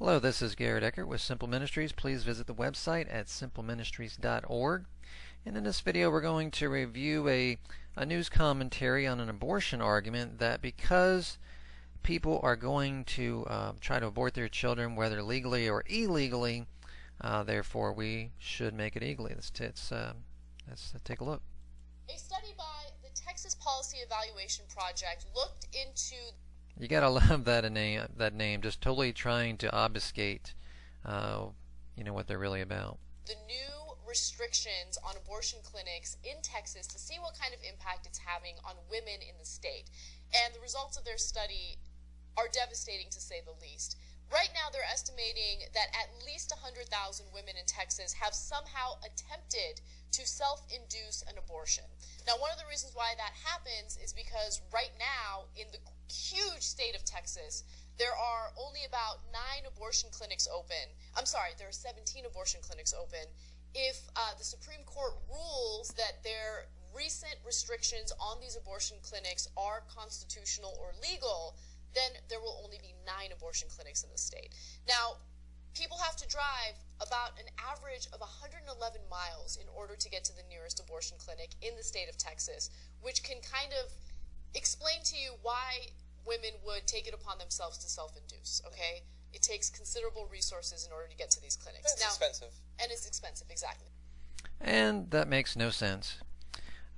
Hello, this is Garrett Eckert with Simple Ministries. Please visit the website at simpleministries.org. And in this video we're going to review a news commentary on an abortion argument that because people are going to try to abort their children, whether legally or illegally, therefore we should make it legally. Let's take a look. A study by the Texas Policy Evaluation Project looked into... You gotta love that name, just totally trying to obfuscate, what they're really about. The new restrictions on abortion clinics in Texas to see what kind of impact it's having on women in the state. And the results of their study are devastating to say the least. Right now they're estimating that at least 100,000 women in Texas have somehow attempted to self-induce an abortion. Now, one of the reasons why that happens is because right now in the huge state of Texas, there are only about 9 abortion clinics open. I'm sorry, there are 17 abortion clinics open. If the Supreme Court rules that their recent restrictions on these abortion clinics are constitutional or legal, then there will only be 9 abortion clinics in the state. Now, people have to drive about an average of 111 miles in order to get to the nearest abortion clinic in the state of Texas, which can kind of explain to you why women would take it upon themselves to self-induce, okay? It takes considerable resources in order to get to these clinics. It's expensive. And it's expensive, exactly. And that makes no sense.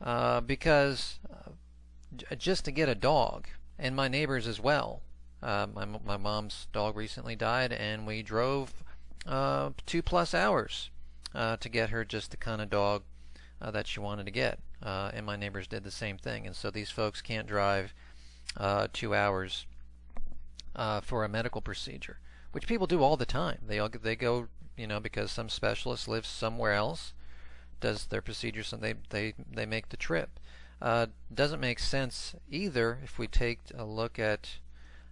Because just to get a dog, and my neighbors as well. My mom's dog recently died, and we drove 2+ hours to get her just the kind of dog that she wanted to get. And my neighbors did the same thing. And so these folks can't drive 2 hours for a medical procedure, which people do all the time. They go, because some specialist lives somewhere else, does their procedures, and they make the trip. Doesn't make sense either if we take a look at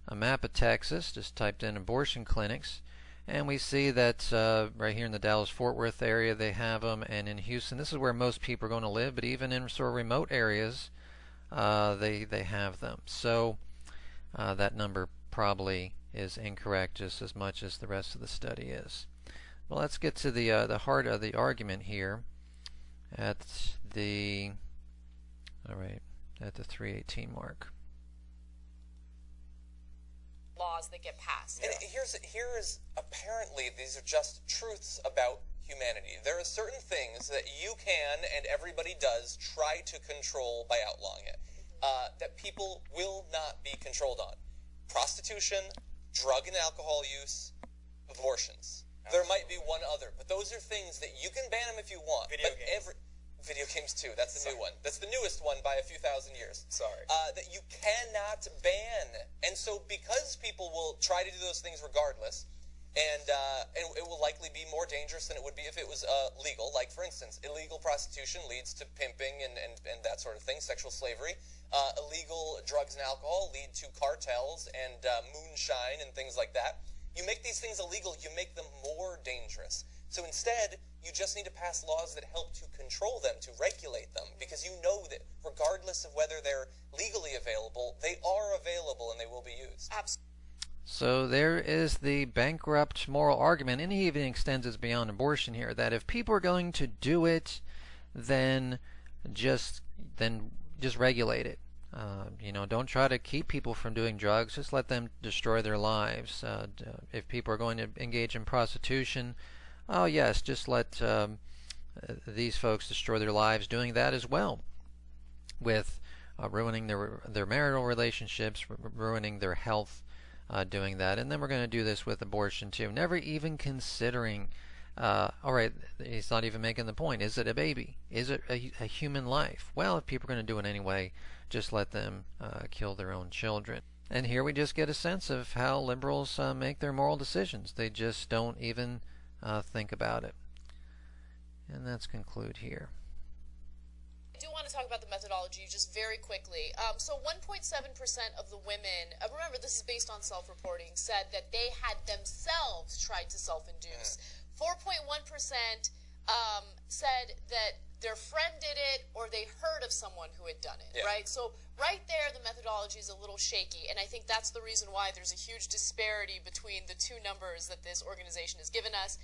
a map of Texas, just typed in abortion clinics, and we see that right here in the Dallas-Fort Worth area they have them, and in Houston, this is where most people are going to live, but even in sort of remote areas they have them. So that number probably is incorrect just as much as the rest of the study is. Well, let's get to the heart of the argument here at the 318 mark. Laws that get passed. And here's apparently these are just truths about humanity. There are certain things that you can, and everybody does, try to control by outlawing it, that people will not be controlled on. Prostitution, drug and alcohol use, abortions. There might be one other, but those are things that you can ban them if you want. Video games too. That's the new one. That's the newest one by a few thousand years. Sorry. That you cannot ban. And so because people will try to do those things regardless, and it will likely be more dangerous than it would be if it was legal. Like, for instance, illegal prostitution leads to pimping and that sort of thing, sexual slavery. Illegal drugs and alcohol lead to cartels and moonshine and things like that. You make these things illegal, you make them more dangerous. So instead, you just need to pass laws that help to control them, to regulate them, because you know that regardless of whether they're legally available, they are available and they will be used. Absolutely. So there is the bankrupt moral argument, and he even extends it beyond abortion here, that if people are going to do it, then just regulate it. Don't try to keep people from doing drugs. Just let them destroy their lives. If people are going to engage in prostitution, oh yes, just let these folks destroy their lives doing that as well, with ruining their marital relationships, ruining their health, doing that. And then we're going to do this with abortion too, never even considering, alright, he's not even making the point, is it a baby? Is it a human life? Well, if people are going to do it anyway, just let them kill their own children. And here we just get a sense of how liberals make their moral decisions. They just don't even think about it. And let's conclude here. I do want to talk about the methodology just very quickly. So 1.7% of the women, remember this is based on self-reporting, said that they had themselves tried to self-induce. 4.1% said that their friend did it or they heard of someone who had done it, Yeah. right? So right there, the methodology is a little shaky, and I think that's the reason why there's a huge disparity between the two numbers that this organization has given us,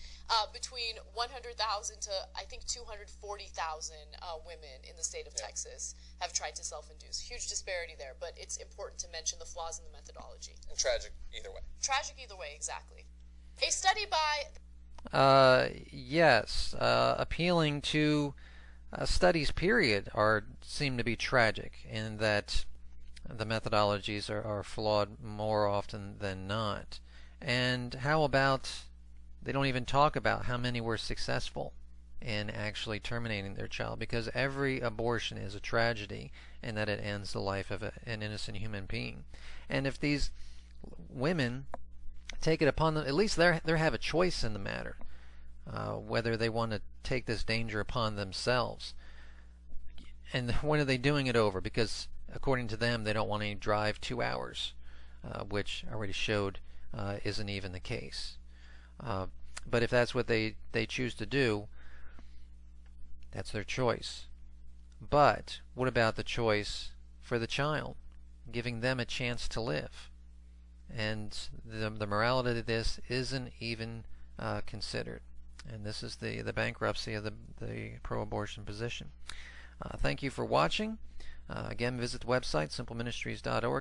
between 100,000 to, I think, 240,000 women in the state of Texas have tried to self-induce. Huge disparity there, but it's important to mention the flaws in the methodology. And tragic either way. Tragic either way, exactly. A study by... Yes, appealing to studies period seem to be tragic in that the methodologies are flawed more often than not. And how about they don't even talk about how many were successful in actually terminating their child, because every abortion is a tragedy in that it ends the life of an innocent human being. And if these women take it upon them, at least they have a choice in the matter, whether they want to take this danger upon themselves. And when are they doing it over? Because according to them, they don't want to drive 2 hours, which I already showed isn't even the case. But if that's what they choose to do, that's their choice. But what about the choice for the child, giving them a chance to live? And the morality of this isn't even considered. And this is the bankruptcy of the pro-abortion position. Thank you for watching. Again, visit the website, simpleministries.org.